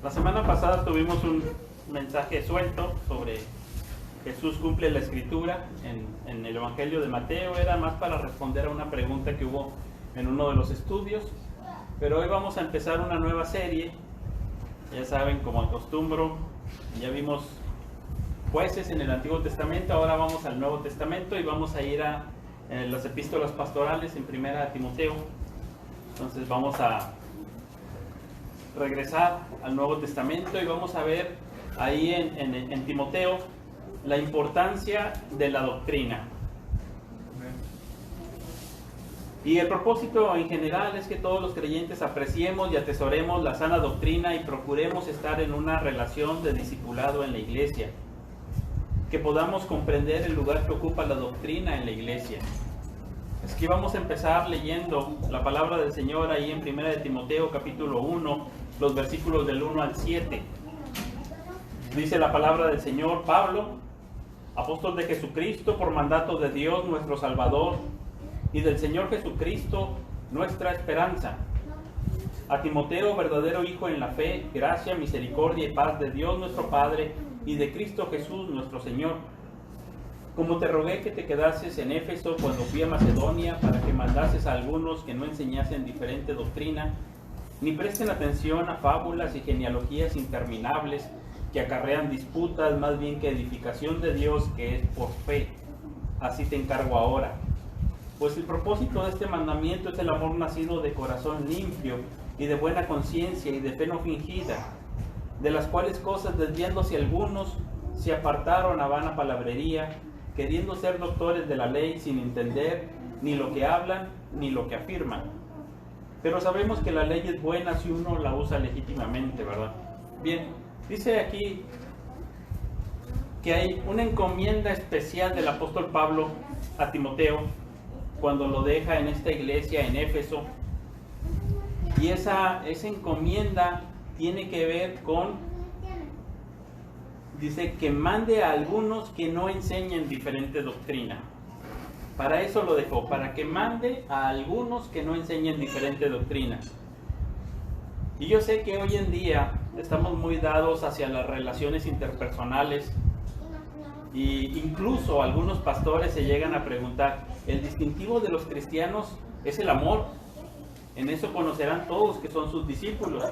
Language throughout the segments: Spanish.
La semana pasada tuvimos un mensaje suelto sobre Jesús cumple la escritura en el Evangelio de Mateo. Era más para responder a una pregunta que hubo en uno de los estudios, pero hoy vamos a empezar una nueva serie. Ya saben, como acostumbro, ya vimos jueces en el Antiguo Testamento, ahora vamos al Nuevo Testamento y vamos a ir a las epístolas pastorales en Primera de Timoteo. Entonces vamos a regresar al Nuevo Testamento y vamos a ver ahí en Timoteo la importancia de la doctrina. Y el propósito en general es que todos los creyentes apreciemos y atesoremos la sana doctrina y procuremos estar en una relación de discipulado en la iglesia, que podamos comprender el lugar que ocupa la doctrina en la iglesia. Es que vamos a empezar leyendo la palabra del Señor ahí en 1 de Timoteo capítulo 1, los versículos del 1 al 7. Dice la palabra del Señor: Pablo, apóstol de Jesucristo por mandato de Dios nuestro Salvador y del Señor Jesucristo nuestra esperanza. A Timoteo, verdadero hijo en la fe, gracia, misericordia y paz de Dios nuestro Padre y de Cristo Jesús nuestro Señor. Como te rogué que te quedases en Éfeso cuando fui a Macedonia, para que mandases a algunos que no enseñasen diferente doctrina, ni presten atención a fábulas y genealogías interminables que acarrean disputas más bien que edificación de Dios, que es por fe. Así te encargo ahora. Pues el propósito de este mandamiento es el amor nacido de corazón limpio y de buena conciencia y de fe no fingida, de las cuales cosas desviándose algunos se apartaron a vana palabrería, queriendo ser doctores de la ley sin entender ni lo que hablan ni lo que afirman. Pero sabemos que la ley es buena si uno la usa legítimamente, ¿verdad? Bien, dice aquí que hay una encomienda especial del apóstol Pablo a Timoteo cuando lo deja en esta iglesia en Éfeso. Y esa encomienda tiene que ver con, dice, que mande a algunos que no enseñen diferente doctrina. Para eso lo dejó, para que mande a algunos que no enseñen diferente doctrina. Y yo sé que hoy en día estamos muy dados hacia las relaciones interpersonales, y incluso algunos pastores se llegan a preguntar: ¿el distintivo de los cristianos es el amor? En eso conocerán todos que son sus discípulos,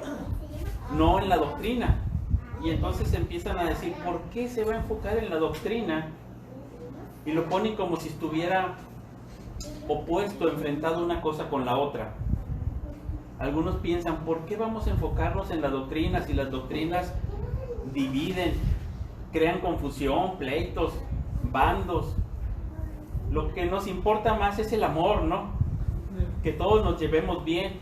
no en la doctrina. Y entonces empiezan a decir: ¿por qué se va a enfocar en la doctrina? Y lo ponen como si estuviera opuesto, enfrentado una cosa con la otra. Algunos piensan: ¿por qué vamos a enfocarnos en la doctrina si las doctrinas dividen, crean confusión, pleitos, bandos? Lo que nos importa más es el amor, ¿no? Que todos nos llevemos bien,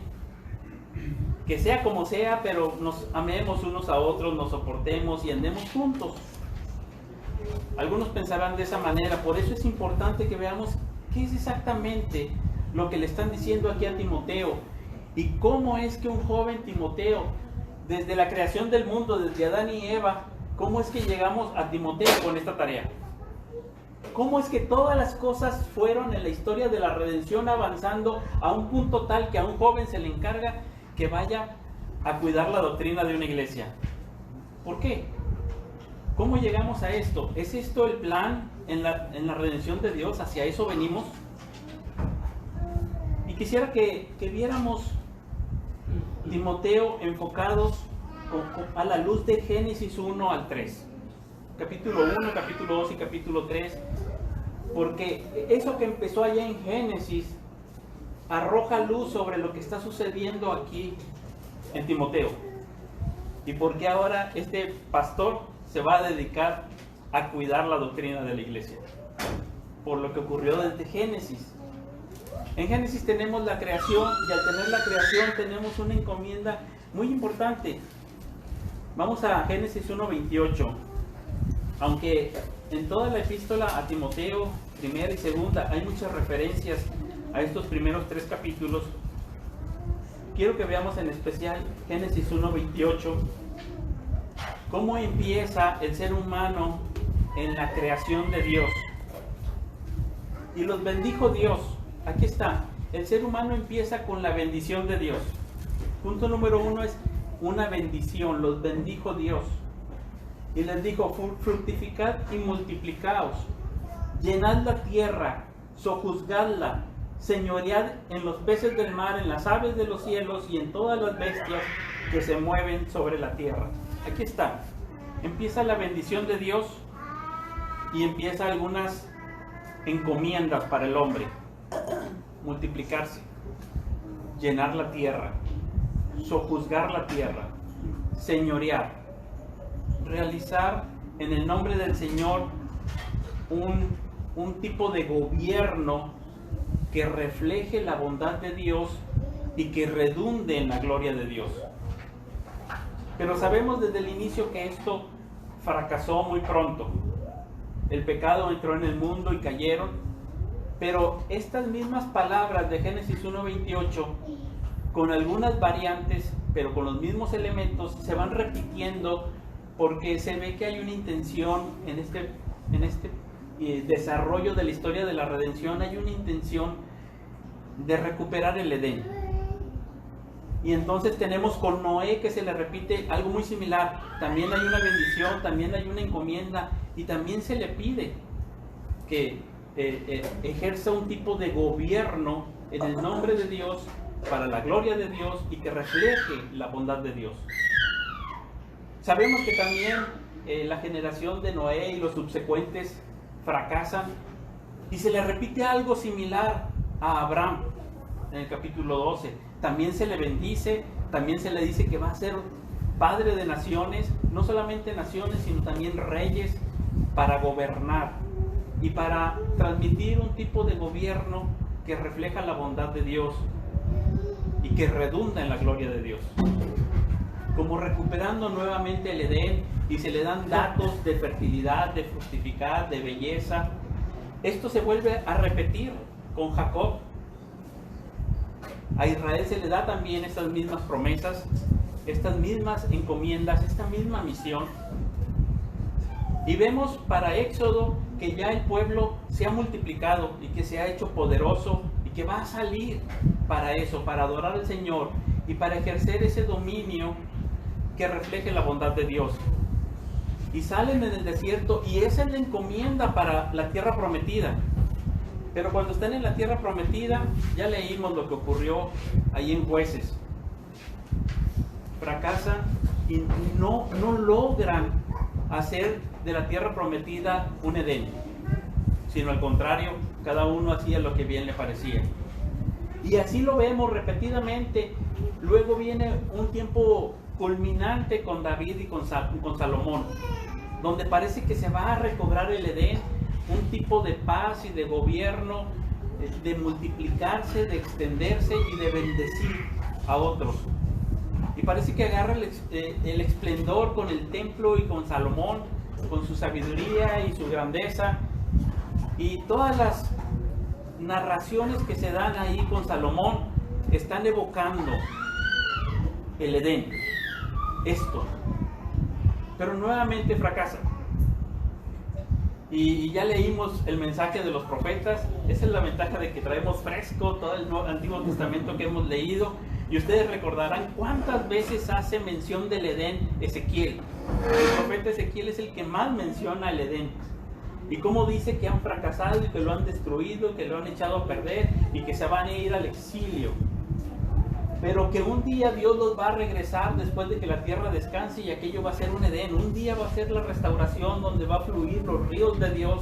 que sea como sea, pero nos amemos unos a otros, nos soportemos y andemos juntos. Algunos pensarán de esa manera. Por eso es importante que veamos qué es exactamente lo que le están diciendo aquí a Timoteo, y cómo es que un joven Timoteo, desde la creación del mundo, desde Adán y Eva, cómo es que llegamos a Timoteo con esta tarea. Cómo es que todas las cosas fueron en la historia de la redención avanzando a un punto tal que a un joven se le encarga que vaya a cuidar la doctrina de una iglesia. ¿Por qué? ¿Cómo llegamos a esto? ¿Es esto el plan en la redención de Dios? ¿Hacia eso venimos? Y quisiera que viéramos Timoteo enfocados a la luz de Génesis 1 al 3. Capítulo 1, capítulo 2 y capítulo 3. Porque eso que empezó allá en Génesis arroja luz sobre lo que está sucediendo aquí en Timoteo. Y porque ahora este pastor se va a dedicar a cuidar la doctrina de la iglesia, por lo que ocurrió desde Génesis. En Génesis tenemos la creación, y al tener la creación tenemos una encomienda muy importante. Vamos a Génesis 1:28. Aunque en toda la epístola a Timoteo, primera y segunda, hay muchas referencias a estos primeros 3 capítulos, quiero que veamos en especial Génesis 1:28, cómo empieza el ser humano en la creación de Dios. Y los bendijo Dios. Aquí está, el ser humano empieza con la bendición de Dios. Punto número 1 es una bendición, los bendijo Dios. Y les dijo, fructificad y multiplicaos, llenad la tierra, sojuzgadla, señoread en los peces del mar, en las aves de los cielos y en todas las bestias que se mueven sobre la tierra. Aquí está. Empieza la bendición de Dios y empieza algunas encomiendas para el hombre. Multiplicarse, llenar la tierra, sojuzgar la tierra, señorear, realizar en el nombre del Señor un tipo de gobierno que refleje la bondad de Dios y que redunde en la gloria de Dios. Pero sabemos desde el inicio que esto fracasó muy pronto. El pecado entró en el mundo y cayeron, pero estas mismas palabras de Génesis 1:28, con algunas variantes, pero con los mismos elementos, se van repitiendo porque se ve que hay una intención en este desarrollo de la historia de la redención, hay una intención de recuperar el Edén. Y entonces tenemos con Noé que se le repite algo muy similar. También hay una bendición, también hay una encomienda y también se le pide que ejerza un tipo de gobierno en el nombre de Dios, para la gloria de Dios y que refleje la bondad de Dios. Sabemos que también la generación de Noé y los subsecuentes fracasan y se le repite algo similar a Abraham en el capítulo 12. También se le bendice, también se le dice que va a ser padre de naciones, no solamente naciones, sino también reyes, para gobernar y para transmitir un tipo de gobierno que refleja la bondad de Dios y que redunda en la gloria de Dios. Como recuperando nuevamente el Edén, y se le dan datos de fertilidad, de fructificar, de belleza. Esto se vuelve a repetir con Jacob. A Israel se le da también estas mismas promesas, estas mismas encomiendas, esta misma misión. Y vemos para Éxodo que ya el pueblo se ha multiplicado y que se ha hecho poderoso y que va a salir para eso, para adorar al Señor y para ejercer ese dominio que refleje la bondad de Dios. Y salen en el desierto y esa es la encomienda para la tierra prometida. Pero cuando están en la tierra prometida, ya leímos lo que ocurrió ahí en Jueces. Fracasan y no logran hacer de la tierra prometida un Edén, sino al contrario, cada uno hacía lo que bien le parecía. Y así lo vemos repetidamente. Luego viene un tiempo culminante con David y con Salomón, donde parece que se va a recobrar el Edén, un tipo de paz y de gobierno, de multiplicarse, de extenderse y de bendecir a otros. Y parece que agarra el esplendor con el templo y con Salomón, con su sabiduría y su grandeza, y todas las narraciones que se dan ahí con Salomón están evocando el Edén, esto, pero nuevamente fracasa. Y ya leímos el mensaje de los profetas. Esa es la ventaja de que traemos fresco todo el Antiguo Testamento que hemos leído, y ustedes recordarán cuántas veces hace mención del Edén Ezequiel. El profeta Ezequiel es el que más menciona el Edén y cómo dice que han fracasado y que lo han destruido, que lo han echado a perder y que se van a ir al exilio, pero que un día Dios los va a regresar después de que la tierra descanse y aquello va a ser un Edén. Un día va a ser la restauración donde va a fluir los ríos de Dios,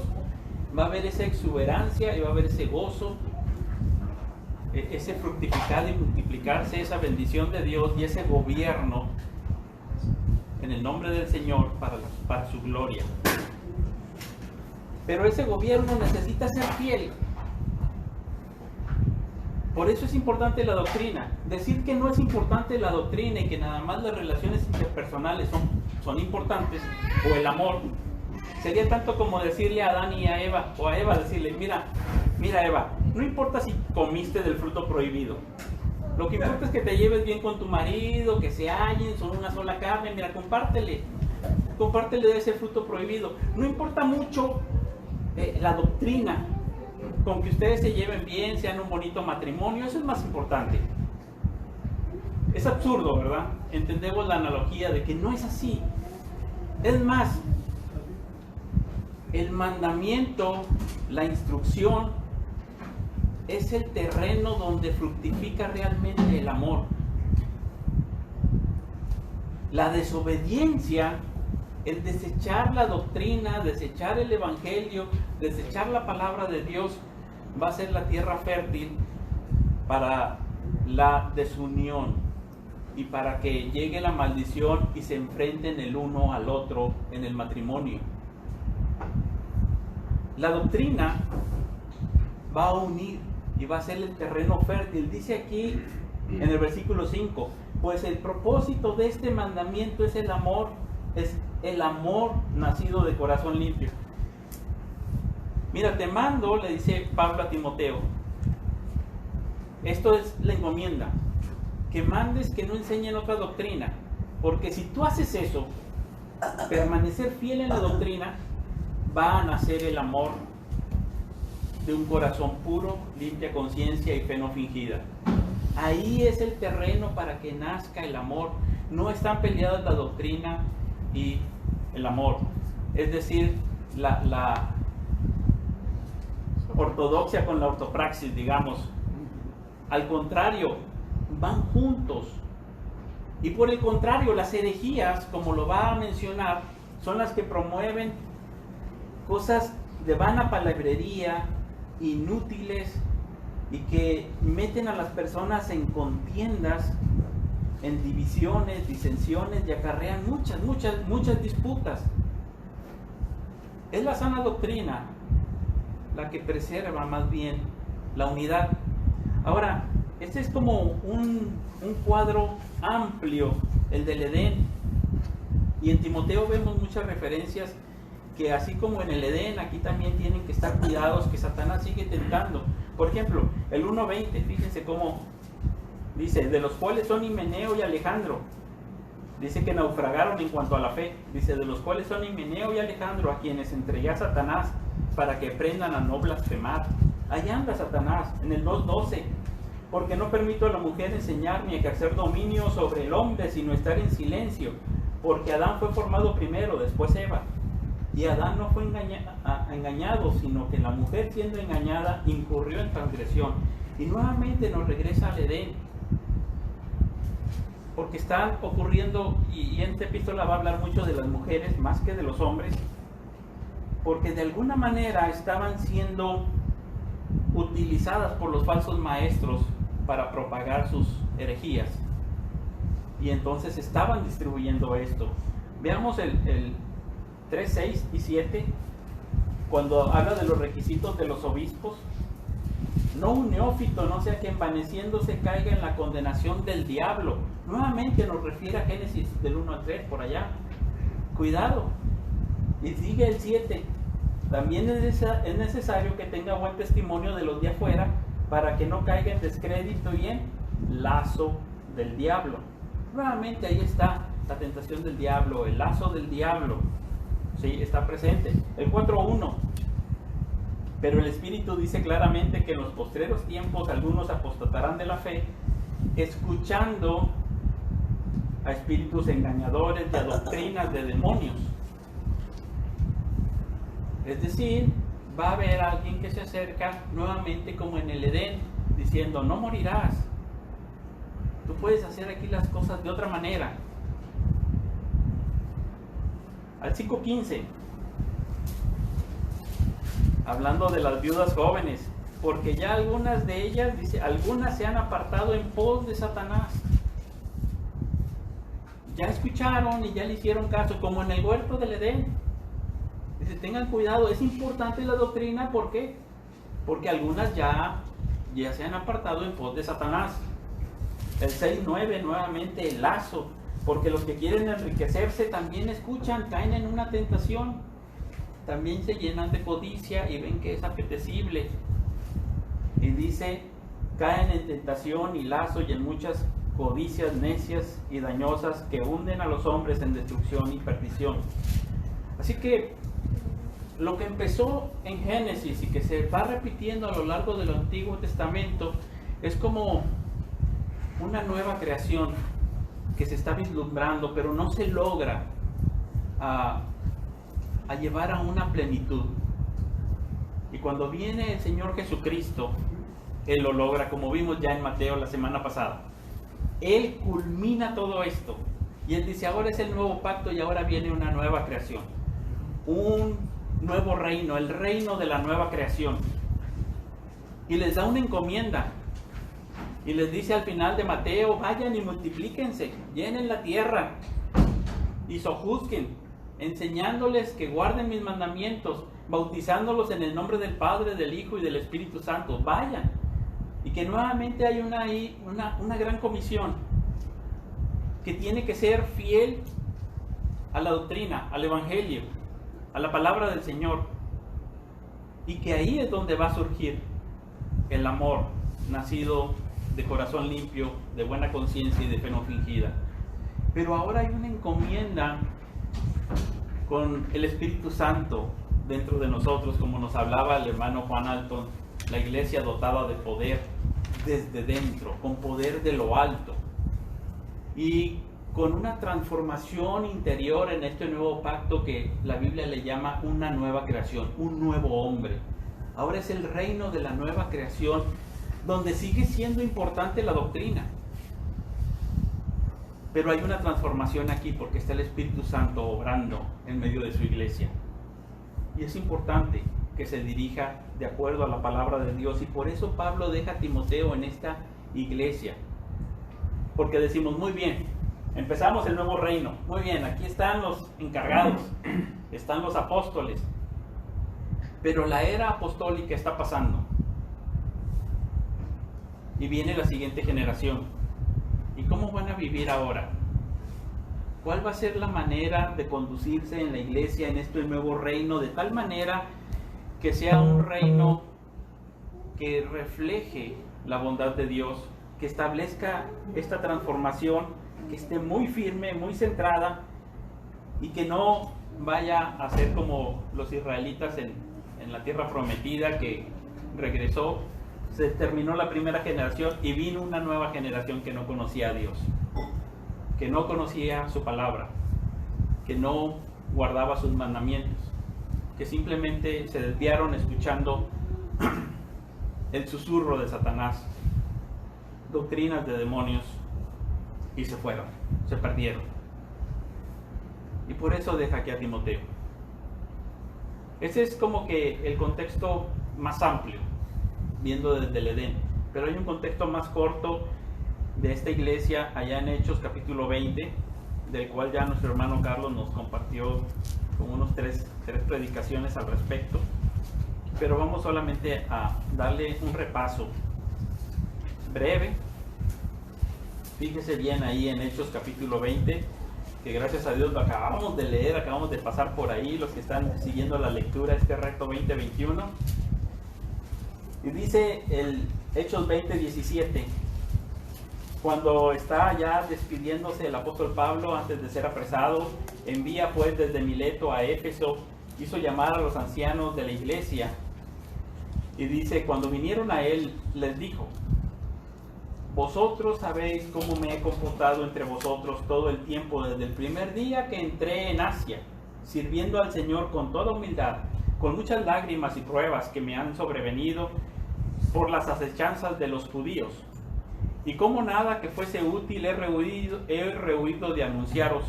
va a haber esa exuberancia y va a haber ese gozo, ese fructificar y multiplicarse, esa bendición de Dios y ese gobierno en el nombre del Señor para su gloria. Pero ese gobierno necesita ser fiel. Por eso es importante la doctrina. Decir que no es importante la doctrina y que nada más las relaciones interpersonales son importantes, o el amor, sería tanto como decirle a Adán y a Eva, o a Eva decirle, mira Eva, no importa si comiste del fruto prohibido, lo que importa es que te lleves bien con tu marido, que se hallen, son una sola carne, mira, compártele de ese fruto prohibido. No importa mucho la doctrina, con que ustedes se lleven bien, sean un bonito matrimonio, eso es más importante. Es absurdo, ¿verdad? Entendemos la analogía de que no es así. Es más, el mandamiento, la instrucción, es el terreno donde fructifica realmente el amor. La desobediencia, el desechar la doctrina, desechar el evangelio, desechar la palabra de Dios, va a ser la tierra fértil para la desunión y para que llegue la maldición y se enfrenten el uno al otro en el matrimonio. La doctrina va a unir y va a ser el terreno fértil. Dice aquí en el versículo 5, pues el propósito de este mandamiento es el amor nacido de corazón limpio. Mira, te mando, le dice Pablo a Timoteo, esto es la encomienda, que mandes que no enseñen otra doctrina, porque si tú haces eso, permanecer fiel en la doctrina, va a nacer el amor de un corazón puro, limpia conciencia y fe no fingida. Ahí es el terreno para que nazca el amor. No están peleadas la doctrina y el amor. Es decir, la ortodoxia con la ortopraxis, digamos. Al contrario, van juntos. Y por el contrario, las herejías, como lo va a mencionar, son las que promueven cosas de vana palabrería, inútiles, y que meten a las personas en contiendas, en divisiones, disensiones, y acarrean muchas disputas. Es la sana doctrina la que preserva más bien la unidad. Ahora, este es como un cuadro amplio, el del Edén, y en Timoteo vemos muchas referencias que así como en el Edén, aquí también tienen que estar cuidados, que Satanás sigue tentando. Por ejemplo, el 1:20, fíjense cómo dice, de los cuales son Himeneo y Alejandro. Dice que naufragaron en cuanto a la fe. Dice, de los cuales son Himeneo y Alejandro, a quienes entregué a Satanás para que aprendan a no blasfemar. Ahí anda Satanás, en el 2:12. Porque no permito a la mujer enseñar ni ejercer dominio sobre el hombre, sino estar en silencio. Porque Adán fue formado primero, después Eva. Y Adán no fue engañado, sino que la mujer, siendo engañada, incurrió en transgresión. Y nuevamente nos regresa al Edén. Porque están ocurriendo, y en esta epístola va a hablar mucho de las mujeres más que de los hombres, porque de alguna manera estaban siendo utilizadas por los falsos maestros para propagar sus herejías. Y entonces estaban distribuyendo esto. Veamos el 3, 6 y 7, cuando habla de los requisitos de los obispos. No un neófito, no sea que envaneciéndose caiga en la condenación del diablo. Nuevamente nos refiere a Génesis del 1 al 3, por allá. Cuidado. Y sigue el 7. También es necesario que tenga buen testimonio de los de afuera, para que no caiga en descrédito y en lazo del diablo. Nuevamente ahí está la tentación del diablo, el lazo del diablo. Sí, está presente. El 4:1. Pero el Espíritu dice claramente que en los postreros tiempos algunos apostatarán de la fe, escuchando a espíritus engañadores y a doctrinas de demonios. Es decir, va a haber alguien que se acerca nuevamente como en el Edén, diciendo, no morirás. Tú puedes hacer aquí las cosas de otra manera. Al 5:15. Hablando de las viudas jóvenes, porque ya algunas de ellas, dice, algunas se han apartado en pos de Satanás. Ya escucharon y ya le hicieron caso, como en el huerto del Edén. Dice, tengan cuidado, es importante la doctrina, ¿por qué? Porque algunas ya se han apartado en pos de Satanás. El 6:9, nuevamente el lazo, porque los que quieren enriquecerse también escuchan, caen en una tentación. También se llenan de codicia y ven que es apetecible. Y dice, caen en tentación y lazo y en muchas codicias necias y dañosas que hunden a los hombres en destrucción y perdición. Así que lo que empezó en Génesis y que se va repitiendo a lo largo del Antiguo Testamento es como una nueva creación que se está vislumbrando, pero no se logra a llevar a una plenitud. Y cuando viene el Señor Jesucristo, Él lo logra, como vimos ya en Mateo la semana pasada. Él culmina todo esto. Y Él dice, ahora es el nuevo pacto y ahora viene una nueva creación. Un nuevo reino, el reino de la nueva creación. Y les da una encomienda. Y les dice al final de Mateo, vayan y multiplíquense, llenen la tierra y sojuzguen, enseñándoles que guarden mis mandamientos, bautizándolos en el nombre del Padre, del Hijo y del Espíritu Santo. Vayan. Y que nuevamente hay una gran comisión que tiene que ser fiel a la doctrina, al Evangelio, a la palabra del Señor. Y que ahí es donde va a surgir el amor nacido de corazón limpio, de buena conciencia y de fe no fingida. Pero ahora hay una encomienda con el Espíritu Santo dentro de nosotros, como nos hablaba el hermano Juan Alton, la iglesia dotada de poder desde dentro, con poder de lo alto y con una transformación interior en este nuevo pacto que la Biblia le llama una nueva creación, un nuevo hombre. Ahora es el reino de la nueva creación, donde sigue siendo importante la doctrina, pero hay una transformación aquí porque está el Espíritu Santo obrando en medio de su iglesia. Y es importante que se dirija de acuerdo a la palabra de Dios, y por eso Pablo deja a Timoteo en esta iglesia, porque decimos, muy bien, empezamos el nuevo reino, muy bien, aquí están los encargados, están los apóstoles, pero la era apostólica está pasando y viene la siguiente generación. ¿Y cómo van a vivir ahora? ¿Cuál va a ser la manera de conducirse en la iglesia en este nuevo reino, de tal manera que sea un reino que refleje la bondad de Dios, que establezca esta transformación, que esté muy firme, muy centrada, y que no vaya a ser como los israelitas en la tierra prometida, que regresó, se terminó la primera generación y vino una nueva generación que no conocía a Dios, que no conocía su palabra, que no guardaba sus mandamientos, que simplemente se desviaron escuchando el susurro de Satanás, doctrinas de demonios, y se fueron, se perdieron. Y por eso deja aquí a Timoteo. Ese es como que el contexto más amplio, viendo desde el Edén, pero hay un contexto más corto de esta iglesia allá en Hechos capítulo 20, del cual ya nuestro hermano Carlos nos compartió como unos tres predicaciones al respecto, pero vamos solamente a darle un repaso breve. Fíjese bien ahí en Hechos capítulo 20, que gracias a Dios lo acabamos de leer, acabamos de pasar por ahí, los que están siguiendo la lectura, este reto 2021. Y dice el Hechos 20:17, cuando está ya despidiéndose el apóstol Pablo antes de ser apresado, envía pues desde Mileto a Éfeso, hizo llamar a los ancianos de la iglesia, y dice, cuando vinieron a él, les dijo, vosotros sabéis cómo me he comportado entre vosotros todo el tiempo, desde el primer día que entré en Asia, sirviendo al Señor con toda humildad, con muchas lágrimas y pruebas que me han sobrevenido por las acechanzas de los judíos. Y como nada que fuese útil he rehuido de anunciaros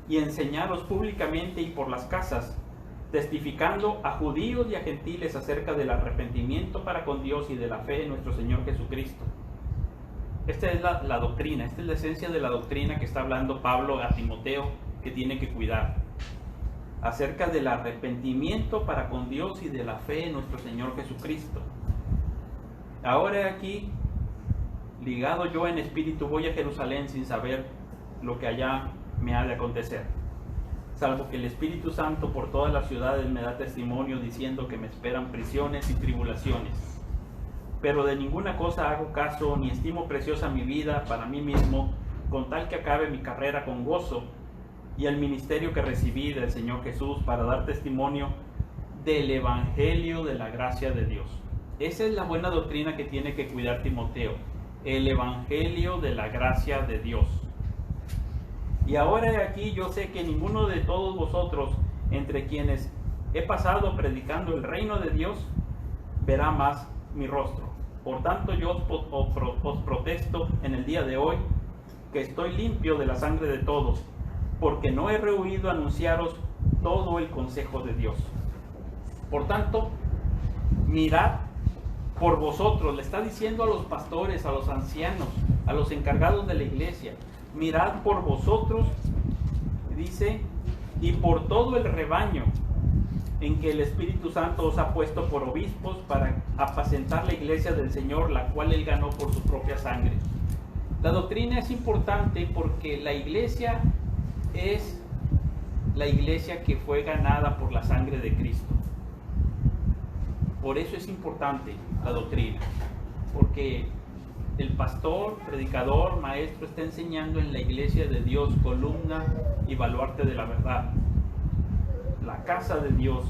y enseñaros públicamente y por las casas, testificando a judíos y a gentiles acerca del arrepentimiento para con Dios y de la fe en nuestro Señor Jesucristo. Esta es la doctrina, esta es la esencia de la doctrina que está hablando Pablo a Timoteo, que tiene que cuidar, acerca del arrepentimiento para con Dios y de la fe en nuestro Señor Jesucristo. Ahora aquí, ligado yo en espíritu, voy a Jerusalén sin saber lo que allá me ha de acontecer, salvo que el Espíritu Santo por todas las ciudades me da testimonio diciendo que me esperan prisiones y tribulaciones. Pero de ninguna cosa hago caso, ni estimo preciosa mi vida para mí mismo, con tal que acabe mi carrera con gozo y el ministerio que recibí del Señor Jesús para dar testimonio del Evangelio de la gracia de Dios. Esa es la buena doctrina que tiene que cuidar Timoteo, el evangelio de la gracia de Dios. Y ahora aquí yo sé que ninguno de todos vosotros, entre quienes he pasado predicando el reino de Dios, verá más mi rostro. Por tanto, yo os protesto en el día de hoy que estoy limpio de la sangre de todos, porque no he rehuido anunciaros todo el consejo de Dios. Por tanto, mirad por vosotros, le está diciendo a los pastores, a los ancianos, a los encargados de la iglesia, mirad por vosotros, dice, y por todo el rebaño en que el Espíritu Santo os ha puesto por obispos para apacentar la iglesia del Señor, la cual Él ganó por su propia sangre. La doctrina es importante porque la iglesia es la iglesia que fue ganada por la sangre de Cristo. Por eso es importante la doctrina, porque el pastor, predicador, maestro está enseñando en la iglesia de Dios, columna y baluarte de la verdad, la casa de Dios,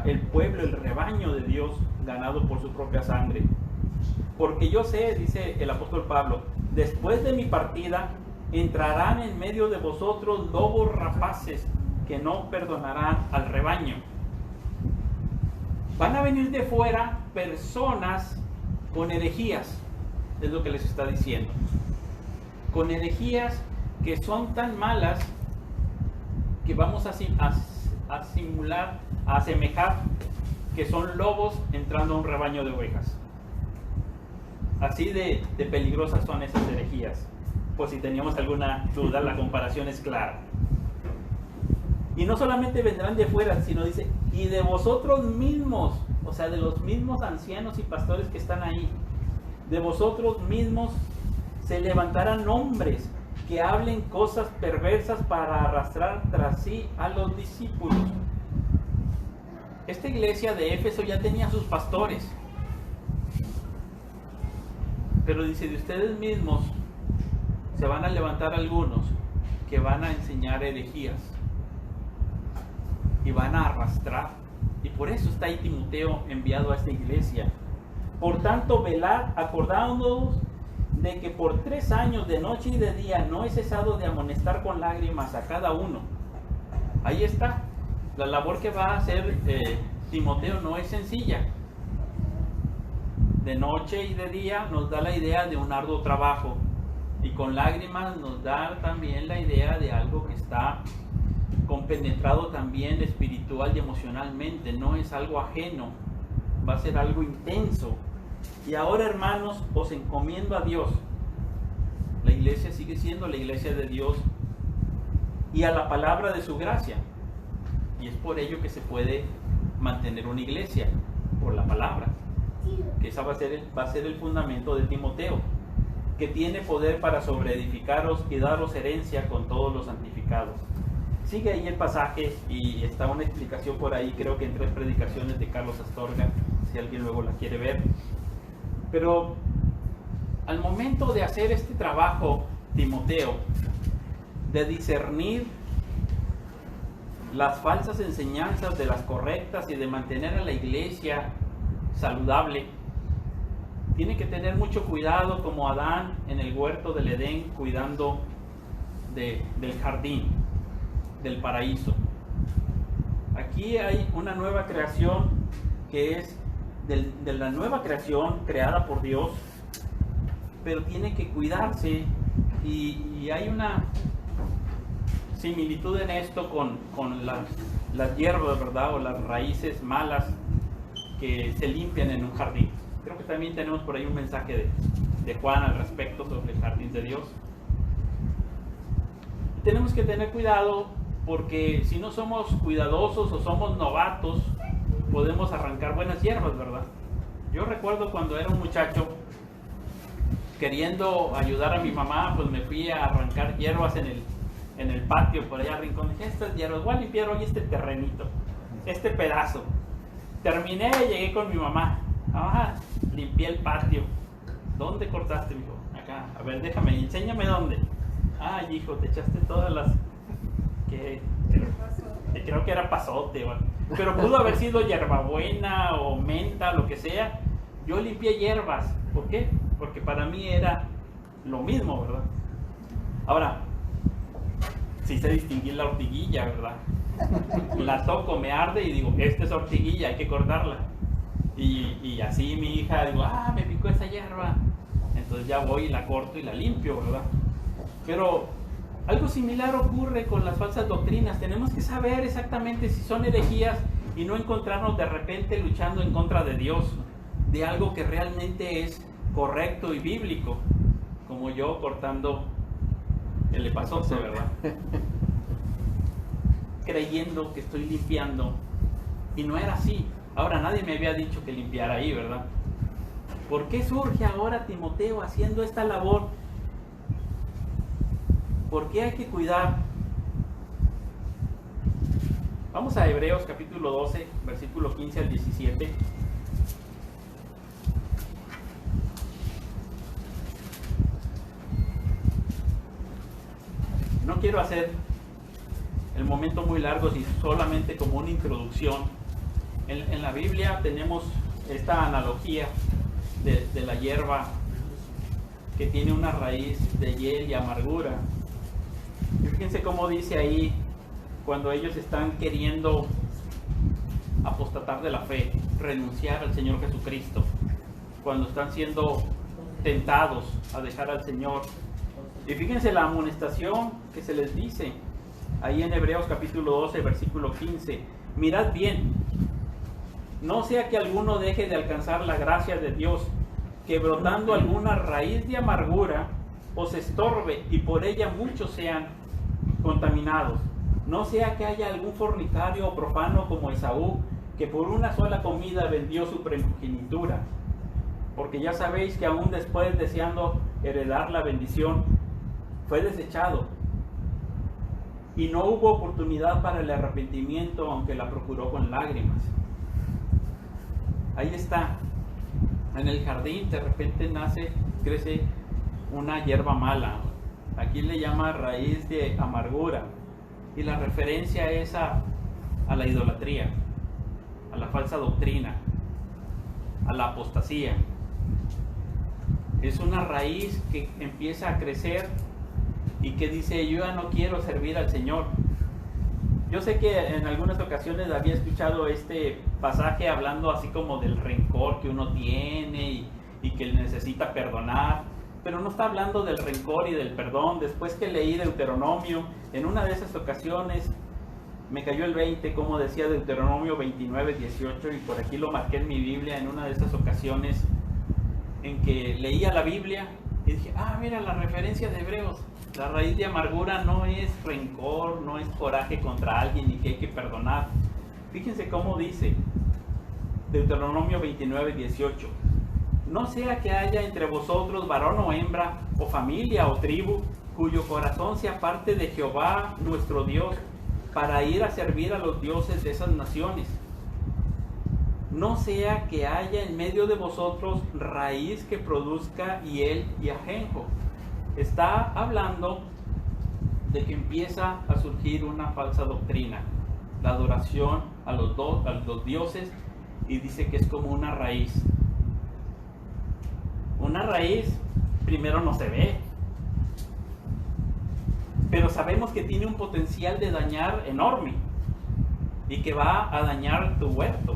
el pueblo, el rebaño de Dios ganado por su propia sangre. Porque yo sé, dice el apóstol Pablo, después de mi partida entrarán en medio de vosotros lobos rapaces que no perdonarán al rebaño. Van a venir de fuera personas con herejías, es lo que les está diciendo. Con herejías que son tan malas que vamos a simular, a asemejar que son lobos entrando a un rebaño de ovejas. Así de peligrosas son esas herejías. Por si teníamos alguna duda, la comparación es clara. Y no solamente vendrán de fuera, sino dice, y de vosotros mismos, o sea, de los mismos ancianos y pastores que están ahí, de vosotros mismos se levantarán hombres que hablen cosas perversas para arrastrar tras sí a los discípulos. Esta iglesia de Éfeso ya tenía sus pastores, pero dice, de ustedes mismos se van a levantar algunos que van a enseñar herejías y van a arrastrar. Y por eso está ahí Timoteo enviado a esta iglesia. Por tanto, velad, acordándoos de que por 3 años de noche y de día no he cesado de amonestar con lágrimas a cada uno. Ahí está. La labor que va a hacer Timoteo no es sencilla. De noche y de día nos da la idea de un arduo trabajo. Y con lágrimas nos da también la idea de algo que está compenetrado también espiritual y emocionalmente. No es algo ajeno. Va a ser algo intenso. Y ahora, hermanos, os encomiendo a Dios. La iglesia sigue siendo la iglesia de Dios y a la palabra de su gracia. Y es por ello que se puede mantener una iglesia, por la palabra. Que esa va a ser el fundamento de Timoteo, que tiene poder para sobreedificaros y daros herencia con todos los santificados. Sigue ahí el pasaje y está una explicación por ahí, creo que en 3 predicaciones de Carlos Astorga, si alguien luego la quiere ver. Pero al momento de hacer este trabajo, Timoteo, de discernir las falsas enseñanzas de las correctas y de mantener a la iglesia saludable, tiene que tener mucho cuidado como Adán en el huerto del Edén, cuidando del jardín, del paraíso. Aquí hay una nueva creación que es de la nueva creación creada por Dios, pero tiene que cuidarse y hay una similitud en esto con las hierbas, ¿verdad? O las raíces malas que se limpian en un jardín. Creo que también tenemos por ahí un mensaje de Juan al respecto sobre el jardín de Dios. Tenemos que tener cuidado porque si no somos cuidadosos o somos novatos, podemos arrancar buenas hierbas, ¿verdad? Yo recuerdo cuando era un muchacho, queriendo ayudar a mi mamá, pues me fui a arrancar hierbas en el patio, por allá al rincón. Dije, estas hierbas, voy a limpiar hoy este terrenito, este pedazo. Terminé, llegué con mi mamá. Limpié el patio. ¿Dónde cortaste, mijo? Acá. A ver, déjame, enséñame dónde. Ay, hijo, te echaste todas las... que creo que era pasote, ¿vale? Pero pudo haber sido hierbabuena o menta, lo que sea. Yo limpié hierbas. ¿Por qué? porque para mí era lo mismo, ¿verdad? Ahora, sí sé distinguir la ortiguilla, ¿verdad? La toco, me arde y digo, esta es ortiguilla, hay que cortarla. Y así mi hija, digo, me picó esa hierba. Entonces ya voy y la corto y la limpio, ¿verdad? Pero algo similar ocurre con las falsas doctrinas. Tenemos que saber exactamente si son herejías y no encontrarnos de repente luchando en contra de Dios, de algo que realmente es correcto y bíblico, como yo cortando el epazote, ¿verdad? Creyendo que estoy limpiando, y no era así. Ahora, nadie me había dicho que limpiara ahí, ¿verdad? ¿Por qué surge ahora Timoteo haciendo esta labor? ¿Por qué hay que cuidar? Vamos a Hebreos capítulo 12, versículo 15 al 17. No quiero hacer el momento muy largo, sino solamente como una introducción. En la Biblia tenemos esta analogía de la hierba que tiene una raíz de hiel y amargura. Y fíjense cómo dice ahí, cuando ellos están queriendo apostatar de la fe, renunciar al Señor Jesucristo, cuando están siendo tentados a dejar al Señor. Y fíjense la amonestación que se les dice ahí en Hebreos capítulo 12, versículo 15. Mirad bien, no sea que alguno deje de alcanzar la gracia de Dios, que brotando alguna raíz de amargura os estorbe y por ella muchos sean contaminados. No sea que haya algún fornicario o profano como Esaú, que por una sola comida vendió su primogenitura. Porque ya sabéis que aún después, deseando heredar la bendición, fue desechado. Y no hubo oportunidad para el arrepentimiento, aunque la procuró con lágrimas. Ahí está. En el jardín de repente crece una hierba mala. Aquí le llama raíz de amargura. Y la referencia es a la idolatría, a la falsa doctrina, a la apostasía. Es una raíz que empieza a crecer y que dice, yo ya no quiero servir al Señor. Yo sé que en algunas ocasiones había escuchado este pasaje hablando así como del rencor que uno tiene y que necesita perdonar, pero no está hablando del rencor y del perdón. Después que leí Deuteronomio, en una de esas ocasiones me cayó el 20, como decía Deuteronomio 29, 18, y por aquí lo marqué en mi Biblia en una de esas ocasiones en que leía la Biblia y dije, mira la referencia de Hebreos. La raíz de amargura no es rencor, no es coraje contra alguien y que hay que perdonar. Fíjense cómo dice Deuteronomio 29, 18. No sea que haya entre vosotros varón o hembra, o familia o tribu, cuyo corazón se aparte de Jehová nuestro Dios, para ir a servir a los dioses de esas naciones. No sea que haya en medio de vosotros raíz que produzca hiel y ajenjo. Está hablando de que empieza a surgir una falsa doctrina, la adoración a los dioses, y dice que es como una raíz. Una raíz primero no se ve, pero sabemos que tiene un potencial de dañar enorme y que va a dañar tu huerto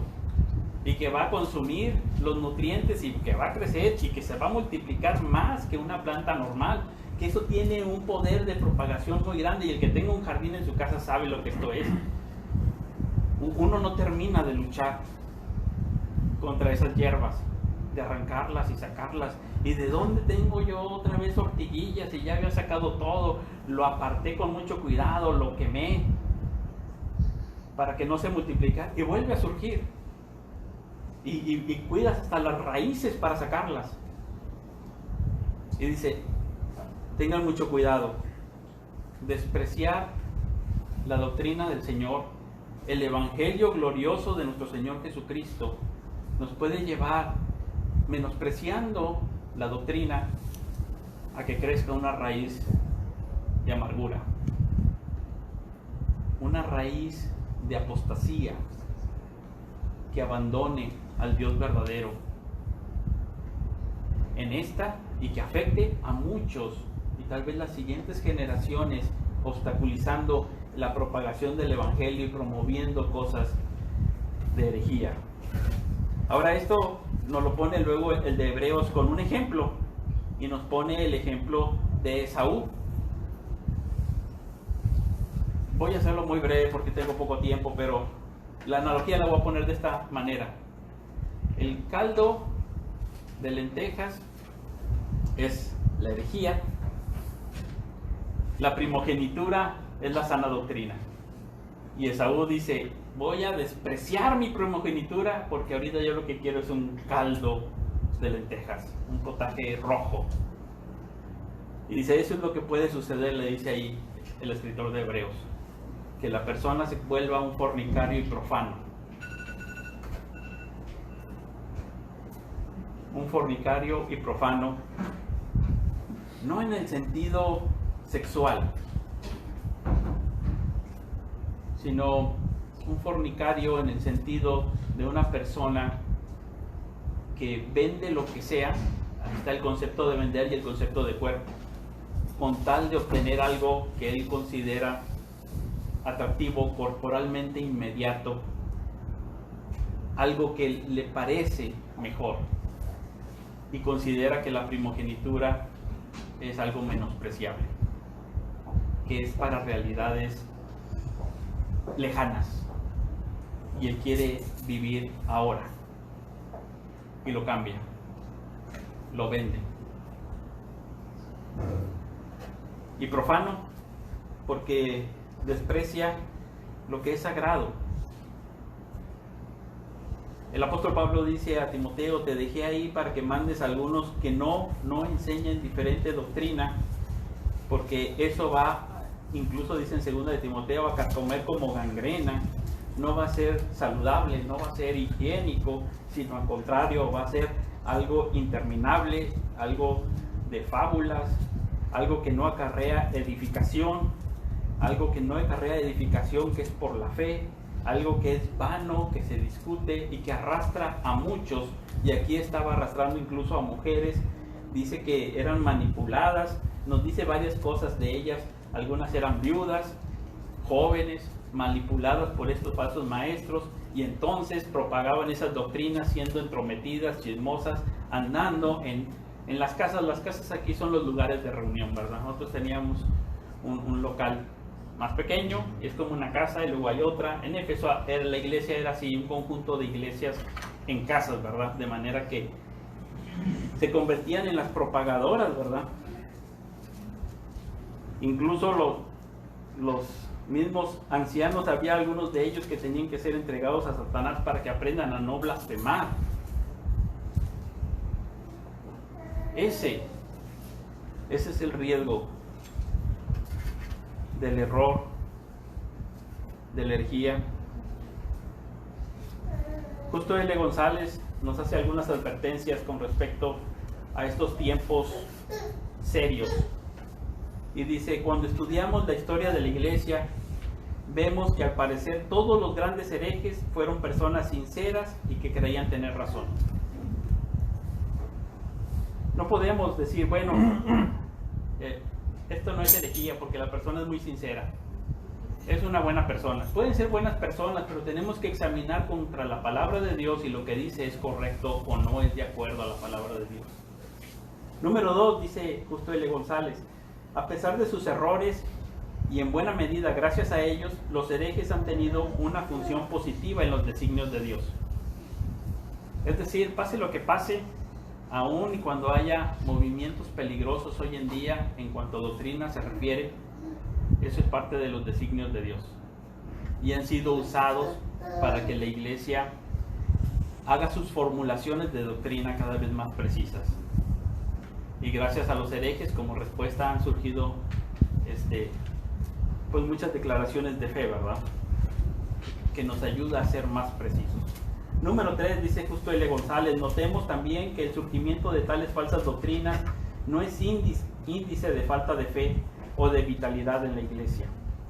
y que va a consumir los nutrientes y que va a crecer y que se va a multiplicar más que una planta normal, que eso tiene un poder de propagación muy grande, y el que tenga un jardín en su casa sabe lo que esto es. Uno no termina de luchar contra esas hierbas, de arrancarlas y sacarlas. ¿Y de dónde tengo yo otra vez ortiguillas? Y ya había sacado todo, lo aparté con mucho cuidado, lo quemé para que no se multiplicara, y vuelve a surgir. Y cuidas hasta las raíces para sacarlas. Y dice, tengan mucho cuidado. Despreciar la doctrina del Señor, el evangelio glorioso de nuestro Señor Jesucristo, nos puede llevar, menospreciando la doctrina, a que crezca una raíz de amargura, una raíz de apostasía, que abandone al Dios verdadero en esta y que afecte a muchos y tal vez las siguientes generaciones, obstaculizando la propagación del evangelio y promoviendo cosas de herejía. Ahora esto nos lo pone luego el de Hebreos con un ejemplo, y nos pone el ejemplo de Esaú. Voy a hacerlo muy breve porque tengo poco tiempo, pero la analogía la voy a poner de esta manera. El caldo de lentejas es la herejía, la primogenitura es la sana doctrina. Y Esaú dice, voy a despreciar mi primogenitura porque ahorita yo lo que quiero es un caldo de lentejas, un potaje rojo. Y dice, eso es lo que puede suceder, le dice ahí el escritor de Hebreos, que la persona se vuelva un fornicario y profano. Un fornicario y profano, no en el sentido sexual, sino un fornicario en el sentido de una persona que vende lo que sea. Ahí está el concepto de vender y el concepto de cuerpo, con tal de obtener algo que él considera atractivo corporalmente inmediato, algo que le parece mejor, y considera que la primogenitura es algo menospreciable, que es para realidades lejanas, y él quiere vivir ahora y lo cambia, lo vende. Y profano porque desprecia lo que es sagrado. El apóstol Pablo dice a Timoteo, te dejé ahí para que mandes a algunos que no enseñen diferente doctrina, porque eso va, incluso dice en 2 de Timoteo, a comer como gangrena. No va a ser saludable, no va a ser higiénico, sino al contrario, va a ser algo interminable, algo de fábulas, algo que no acarrea edificación, algo que no acarrea edificación, que es por la fe, algo que es vano, que se discute y que arrastra a muchos. Y aquí estaba arrastrando incluso a mujeres, dice que eran manipuladas, nos dice varias cosas de ellas, algunas eran viudas, jóvenes, manipuladas por estos falsos maestros, y entonces propagaban esas doctrinas siendo entrometidas, chismosas, andando en las casas. Las casas aquí son los lugares de reunión, ¿verdad? Nosotros teníamos un local más pequeño, es como una casa y luego hay otra. En Éfeso la iglesia era así, un conjunto de iglesias en casas, ¿verdad? De manera que se convertían en las propagadoras, ¿verdad? Incluso los mismos ancianos, había algunos de ellos que tenían que ser entregados a Satanás para que aprendan a no blasfemar. Ese es el riesgo del error, de la herejía. Justo L. González nos hace algunas advertencias con respecto a estos tiempos serios. Y dice, cuando estudiamos la historia de la iglesia, vemos que al parecer todos los grandes herejes fueron personas sinceras y que creían tener razón. No podemos decir, bueno, esto no es herejía porque la persona es muy sincera, es una buena persona. Pueden ser buenas personas, pero tenemos que examinar contra la palabra de Dios y lo que dice es correcto o no es de acuerdo a la palabra de Dios. Número 2, dice justo L. González, a pesar de sus errores y en buena medida gracias a ellos, los herejes han tenido una función positiva en los designios de Dios. Es decir, pase lo que pase, aún y cuando haya movimientos peligrosos hoy en día en cuanto a doctrina se refiere, eso es parte de los designios de Dios. Y han sido usados para que la iglesia haga sus formulaciones de doctrina cada vez más precisas. Y gracias a los herejes, como respuesta, han surgido pues muchas declaraciones de fe, ¿verdad? Que nos ayuda a ser más precisos. Número 3, dice justo L. González, notemos también que el surgimiento de tales falsas doctrinas no es índice de falta de fe o de vitalidad en la iglesia,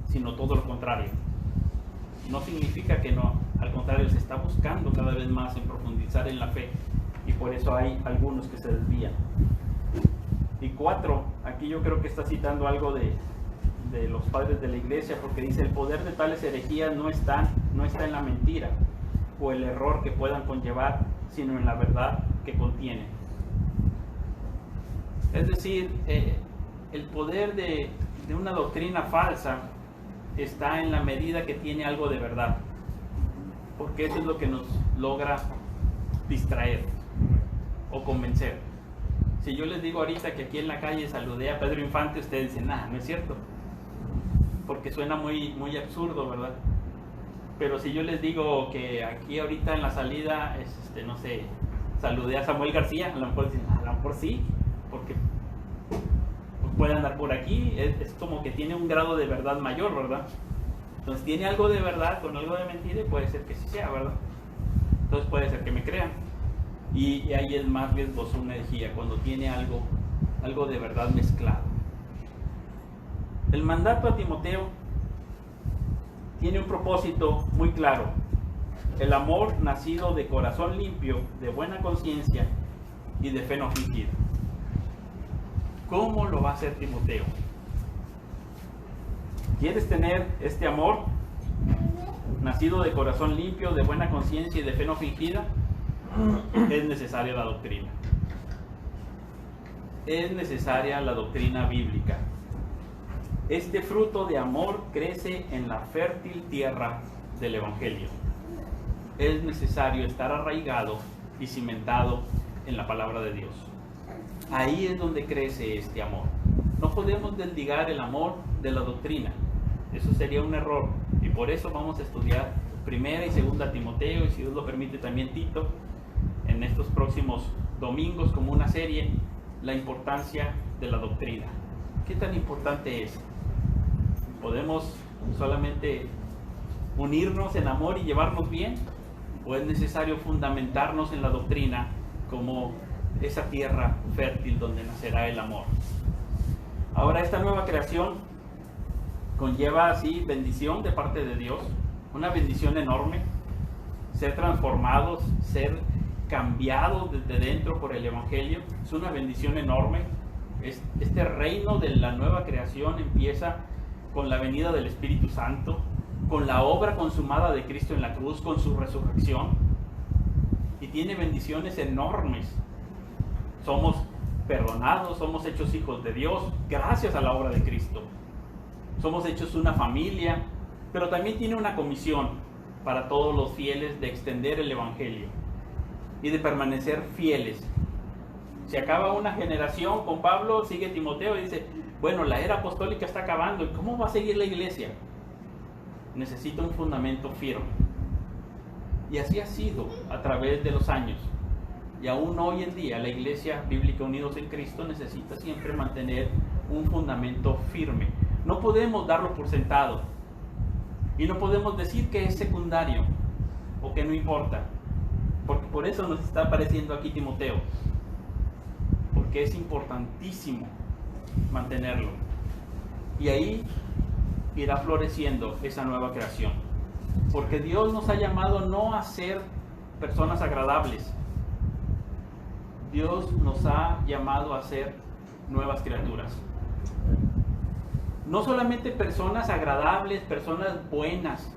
sino todo lo contrario. No significa que no, al contrario, se está buscando cada vez más en profundizar en la fe, y por eso hay algunos que se desvían. y 4, aquí yo creo que está citando algo de los padres de la iglesia, porque dice: el poder de tales herejías no está en la mentira o el error que puedan conllevar, sino en la verdad que contienen. Es decir, el poder de una doctrina falsa está en la medida que tiene algo de verdad, porque eso es lo que nos logra distraer o convencer. Si yo les digo ahorita que aquí en la calle saludé a Pedro Infante, ustedes dicen: nada, no es cierto, porque suena muy, muy absurdo, ¿verdad? Pero si yo les digo que aquí ahorita en la salida, no sé, saludé a Samuel García, a lo mejor dicen: a lo mejor sí, porque puede andar por aquí, es como que tiene un grado de verdad mayor, ¿verdad? Entonces tiene algo de verdad con algo de mentira, y puede ser que sí sea, ¿verdad? Entonces puede ser que me crean. Y ahí es más riesgoso una herejía, cuando tiene algo de verdad mezclado. El mandato a Timoteo tiene un propósito muy claro: el amor nacido de corazón limpio, de buena conciencia y de fe no fingida. ¿Cómo lo va a hacer Timoteo? ¿Quieres tener este amor nacido de corazón limpio, de buena conciencia y de fe no fingida? Es necesaria la doctrina. Es necesaria la doctrina bíblica. Este fruto de amor crece en la fértil tierra del Evangelio. Es necesario estar arraigado y cimentado en la palabra de Dios. Ahí es donde crece este amor. No podemos desligar el amor de la doctrina. Eso sería un error. Y por eso vamos a estudiar 1 y 2 Timoteo, y si Dios lo permite también Tito, en estos próximos domingos, como una serie, la importancia de la doctrina. ¿Qué tan importante es? ¿Podemos solamente unirnos en amor y llevarnos bien? ¿O es necesario fundamentarnos en la doctrina como esa tierra fértil donde nacerá el amor? Ahora, esta nueva creación conlleva así bendición de parte de Dios, una bendición enorme: ser transformados, ser cambiados desde dentro por el Evangelio. Es una bendición enorme. Este reino de la nueva creación empieza con la venida del Espíritu Santo, con la obra consumada de Cristo en la cruz, con su resurrección, y tiene bendiciones enormes. Somos perdonados, somos hechos hijos de Dios gracias a la obra de Cristo. Somos hechos una familia, pero también tiene una comisión para todos los fieles de extender el Evangelio y de permanecer fieles. Se acaba una generación con Pablo, sigue Timoteo y dice: bueno, la era apostólica está acabando, ¿y cómo va a seguir la iglesia? Necesita un fundamento firme. Y así ha sido a través de los años. Y aún hoy en día la Iglesia Bíblica Unidos en Cristo necesita siempre mantener un fundamento firme. No podemos darlo por sentado. Y no podemos decir que es secundario o que no importa. Porque por eso nos está apareciendo aquí Timoteo. Porque es importantísimo mantenerlo. Y ahí irá floreciendo esa nueva creación. Porque Dios nos ha llamado no a ser personas agradables. Dios nos ha llamado a ser nuevas criaturas. No solamente personas agradables, personas buenas,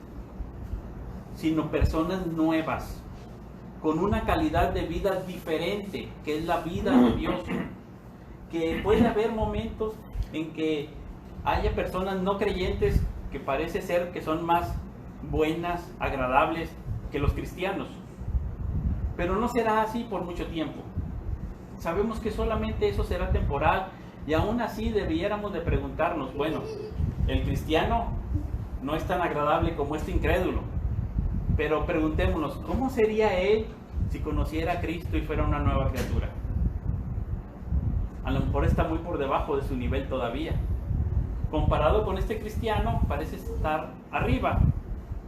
sino personas nuevas, con una calidad de vida diferente, que es la vida de Dios. Que puede haber momentos en que haya personas no creyentes que parece ser que son más buenas, agradables que los cristianos. Pero no será así por mucho tiempo. Sabemos que solamente eso será temporal, y aún así debiéramos de preguntarnos: bueno, el cristiano no es tan agradable como este incrédulo, pero preguntémonos, ¿cómo sería él si conociera a Cristo y fuera una nueva criatura? A lo mejor está muy por debajo de su nivel todavía. Comparado con este cristiano, parece estar arriba,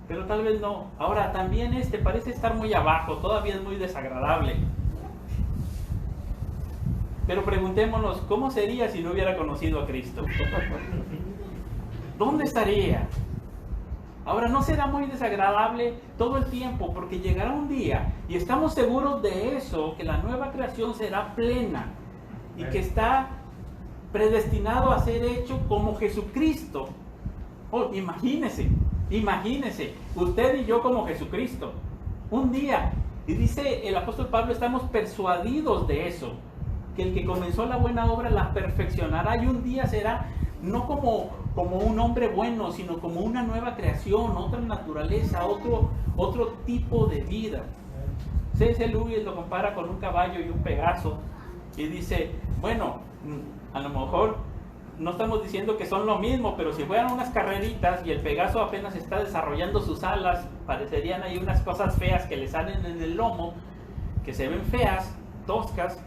pero tal vez no. Ahora, también parece estar muy abajo, todavía es muy desagradable. Pero preguntémonos, ¿cómo sería si no hubiera conocido a Cristo? ¿Dónde estaría? Ahora, no será muy desagradable todo el tiempo, porque llegará un día, y estamos seguros de eso, que la nueva creación será plena, y que está predestinado a ser hecho como Jesucristo. Oh, imagínese, usted y yo como Jesucristo. Un día, y dice el apóstol Pablo, estamos persuadidos de eso, que el que comenzó la buena obra la perfeccionará, y un día será no como un hombre bueno, sino como una nueva creación, otra naturaleza, otro tipo de vida. C.S. Lewis lo compara con un caballo y un Pegaso, y dice, bueno, a lo mejor no estamos diciendo que son lo mismo, pero si fueran unas carreritas y el Pegaso apenas está desarrollando sus alas, parecerían ahí unas cosas feas que le salen en el lomo, que se ven feas, toscas,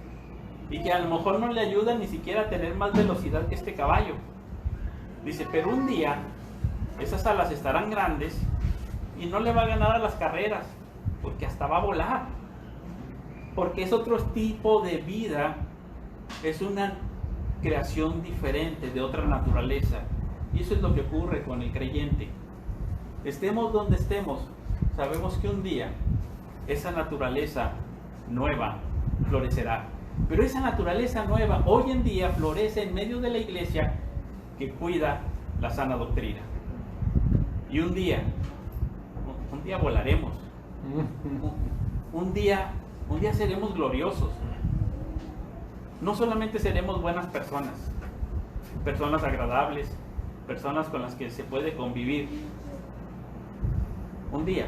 y que a lo mejor no le ayudan ni siquiera a tener más velocidad que este caballo. Dice, pero un día esas alas estarán grandes y no le va a ganar a las carreras, porque hasta va a volar, porque es otro tipo de vida, es una creación diferente, de otra naturaleza. Y eso es lo que ocurre con el creyente. Estemos donde estemos, sabemos que un día esa naturaleza nueva florecerá. Pero esa naturaleza nueva hoy en día florece en medio de la iglesia que cuida la sana doctrina. Y un día volaremos. Un día seremos gloriosos. No solamente seremos buenas personas, personas agradables, personas con las que se puede convivir. Un día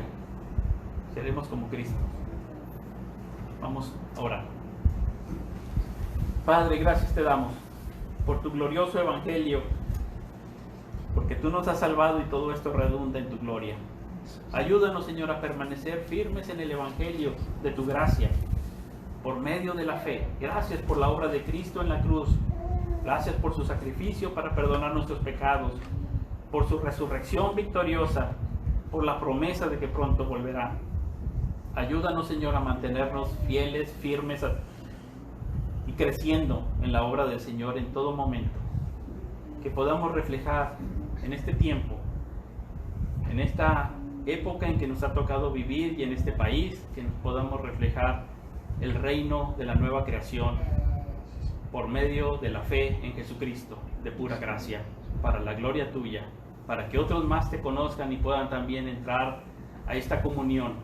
seremos como Cristo. Vamos a orar. Padre, gracias te damos por tu glorioso evangelio, porque tú nos has salvado y todo esto redunda en tu gloria. Ayúdanos, Señor, a permanecer firmes en el evangelio de tu gracia, por medio de la fe. Gracias por la obra de Cristo en la cruz. Gracias por su sacrificio para perdonar nuestros pecados, por su resurrección victoriosa, por la promesa de que pronto volverá. Ayúdanos, Señor, a mantenernos fieles, firmes y creciendo en la obra del Señor en todo momento. Que podamos reflejar en este tiempo, en esta época en que nos ha tocado vivir y en este país, que nos podamos reflejar el reino de la nueva creación por medio de la fe en Jesucristo, de pura gracia, para la gloria tuya, para que otros más te conozcan y puedan también entrar a esta comunión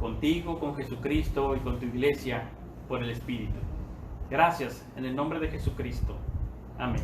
contigo, con Jesucristo y con tu iglesia por el Espíritu. Gracias, en el nombre de Jesucristo. Amén.